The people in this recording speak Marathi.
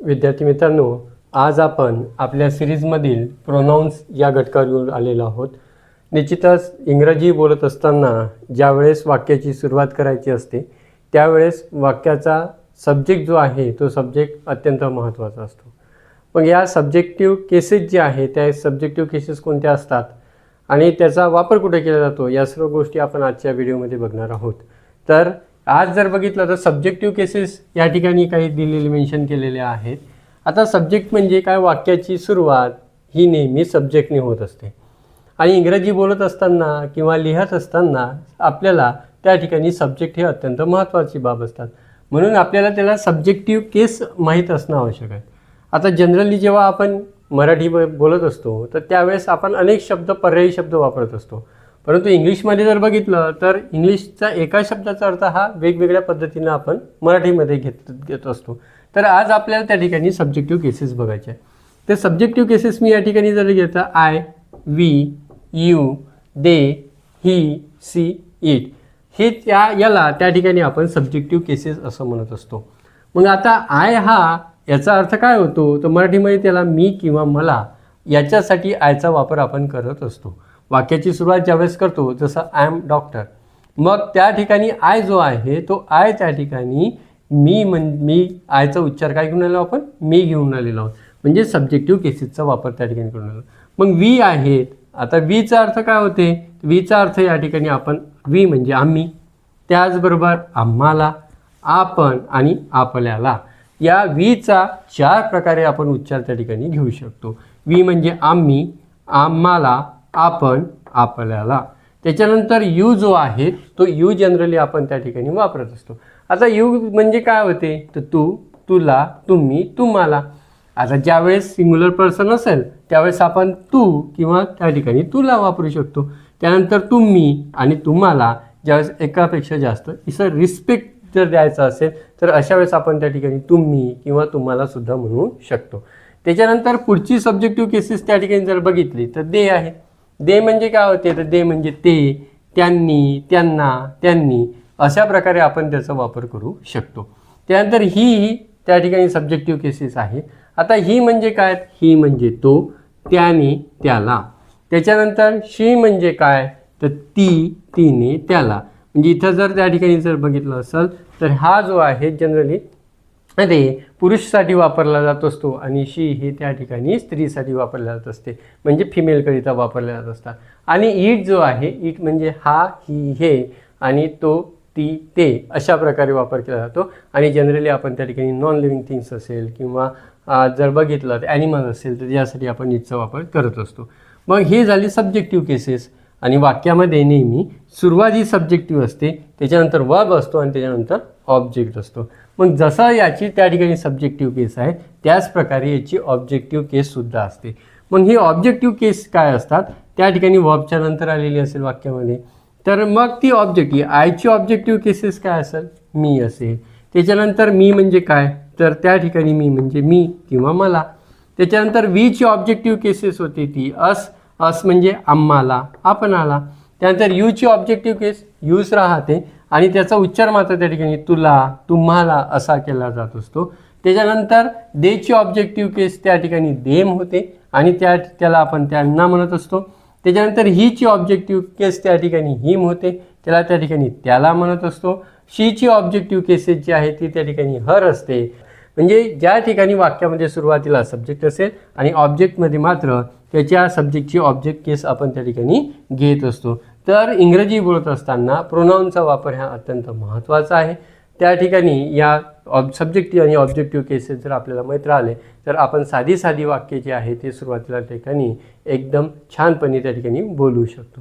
विद्यार्थी मित्रांनो, आज आपण आपल्या सिरीजमधील प्रोनाउन्स या घटकावर आलेलो आहोत। निश्चितच इंग्रजी बोलत असताना ज्यावेळेस वाक्याची सुरुवात करायची असते त्यावेळेस वाक्याचा सब्जेक्ट जो आहे तो सब्जेक्ट अत्यंत महत्त्वाचा असतो। मग या सब्जेक्टिव्ह केसेस जे आहे त्या सब्जेक्टिव्ह केसेस कोणत्या असतात आणि त्याचा वापर कुठे केला जातो या सर्व गोष्टी आपण आजच्या व्हिडिओमध्ये बघणार आहोत। तर आज जर बघितलं तर सब्जेक्टिव्ह केसेस या ठिकाणी काही दिलेले मेन्शन केलेले आहेत। आता सब्जेक्ट म्हणजे काय, वाक्याची सुरुवात ही नेहमी सब्जेक्टने होत असते आणि इंग्रजी बोलत असताना किंवा लिहित असताना आपल्याला त्या ठिकाणी सब्जेक्ट हे अत्यंत महत्त्वाची बाब असतात, म्हणून आपल्याला त्याला सब्जेक्टिव्ह केस माहीत असणं आवश्यक आहे। आता जनरली जेव्हा आपण मराठी बोलत असतो तर त्यावेळेस आपण अनेक शब्द पर्यायी शब्द वापरत असतो, परंतु इंग्लिशमध्ये जर बघितलं तर इंग्लिशचा एका शब्दाचा अर्थ हा वेगवेगळ्या पद्धतीने आपण मराठीमध्ये घेत असतो। तर आज आपल्याला त्या ठिकाणी सब्जेक्टिव्ह केसेस बघायचे आहे। ते सब्जेक्टिव्ह केसेस मी या ठिकाणी जर घेता आय, वी, यू, दे, ही, सी, इट हे याला त्या ठिकाणी आपण सब्जेक्टिव्ह केसेस असं म्हणत असतो। मग आता आय हा याचा अर्थ काय होतो तर मराठीमध्ये त्याला मी किंवा मला याच्यासाठी आयचा वापर आपण करत असतो। वाक्याची सुरुवात ज्यावेळेस करतो जसं आय एम डॉक्टर, मग त्या ठिकाणी आय जो आहे तो आय त्या ठिकाणी मी आयचा उच्चार काय घेऊन आलो आपण, मी घेऊन आलेलो आहोत, म्हणजे सब्जेक्टिव्ह केसेसचा वापर त्या ठिकाणी करून आलो। मग वी आहेत, आता वीचा अर्थ काय होते, वीचा अर्थ या ठिकाणी आपण वी म्हणजे आम्ही, त्याचबरोबर आम्हाला, आपण आणि आपल्याला या वीचा 4 प्रकारे आपण उच्चार त्या ठिकाणी घेऊ शकतो। वी म्हणजे आम्ही, आम्हाला, आपण, आपल्याला। त्याच्यानंतर यू जो आहे तो यू जनरली आपण त्या ठिकाणी वापरत असतो। आता यू म्हणजे काय होते तर तू, तुला, तुम्ही, तुम्हाला। आता ज्यावेळेस सिंग्युलर पर्सन असेल त्यावेळेस आपण तू किंवा त्या ठिकाणी तुला वापरू शकतो। त्यानंतर तुम्ही आणि तुम्हाला ज्यावेळेस एकापेक्षा जास्त इसं रिस्पेक्ट जर द्यायचा असेल तर अशा वेळेस आपण त्या ठिकाणी तुम्ही किंवा तुम्हाला सुद्धा म्हणू शकतो। त्याच्यानंतर पुढची सब्जेक्टिव्ह केसेस त्या ठिकाणी जर बघितली तर दे आहे। दे म्हणजे काय होते तर दे म्हणजे ते, त्यांनी, त्यांना, त्यांनी अशा प्रकारे आपण त्याचा वापर करू शकतो। त्यानंतर ही त्या ठिकाणी सब्जेक्टिव्ह केसेस आहे। आता ही म्हणजे काय, ही म्हणजे तो, त्याने, त्याला। त्याच्यानंतर शी म्हणजे काय तर ती, तिने, त्याला। म्हणजे इथं जर त्या ठिकाणी जर बघितलं असेल तर हा जो आहे जनरली ते पुरुषसाठी वापरला जात असतो आणि शी हे त्या ठिकाणी स्त्रीसाठी वापरला जात असते, म्हणजे फिमेलकरिता वापरले जात असतात। आणि इट जो आहे, इट म्हणजे हा, ही, हे आणि तो, ती, ते अशा प्रकारे वापर केला जातो। आणि जनरली आपण त्या ठिकाणी नॉन लिव्हिंग थिंग्स असेल किंवा जर बघितलं तर ॲनिमल असेल तर यासाठी आपण इटचा वापर करत असतो। मग हे झाली सब्जेक्टिव्ह केसेस आणि वाक्यामध्ये नेहमी सुरुवात ही सब्जेक्टिव्ह असते, त्याच्यानंतर वर्ब असतो आणि त्याच्यानंतर ऑब्जेक्ट असतो। मग जसं याची त्या ठिकाणी सब्जेक्टिव्ह केस आहे त्याच प्रकारे याची ऑब्जेक्टिव्ह केससुद्धा असते। मग ही ऑब्जेक्टिव्ह केस काय असतात, त्या ठिकाणी वर्बच्या नंतर आलेली असेल वाक्यामध्ये तर मग ती ऑब्जेक्टिव्ह आयची ऑब्जेक्टिव्ह केसेस काय असेल, मी असेल। त्याच्यानंतर मी म्हणजे काय तर त्या ठिकाणी मी म्हणजे मी किंवा मला। त्याच्यानंतर वीची ऑब्जेक्टिव्ह केसेस होती ती अस म्हणजे आम्हाला, आपणाला। त्यानंतर यूची ऑब्जेक्टिव्ह केस यूज राहते आणि त्याचा उच्चार मात्र त्या ठिकाणी तुला, तुम्हाला असा केला जात असतो। त्याच्यानंतर देची ऑब्जेक्टिव्ह केस त्या ठिकाणी देम होते आणि त्याला आपण त्यांना म्हणत असतो। त्याच्यानंतर हीची ऑब्जेक्टिव्ह केस त्या ठिकाणी हिम होते, त्याला त्या ठिकाणी त्याला म्हणत असतो। शीची ऑब्जेक्टिव्ह केसेस जी आहे ती त्या ठिकाणी हर असते, म्हणजे ज्या ठिकाणी वाक्यामध्ये सुरुवातीला सब्जेक्ट असेल आणि ऑब्जेक्टमध्ये मात्र त्याच्या सब्जेक्टची ऑब्जेक्ट केस आपण त्या ठिकाणी घेत असतो। तर इंग्रजी बोलत असताना प्रोनाउनचा वापर हा अत्यंत महत्त्वाचा आहे। त्या ठिकाणी या सब्जेक्टिव्ह आणि ऑब्जेक्टिव्ह केसेस जर आपल्याला माहीत राहिले तर आपण साधी वाक्ये जी आहे ते सुरुवातीला ठिकाणी एकदम छानपणे त्या ठिकाणी बोलू शकतो।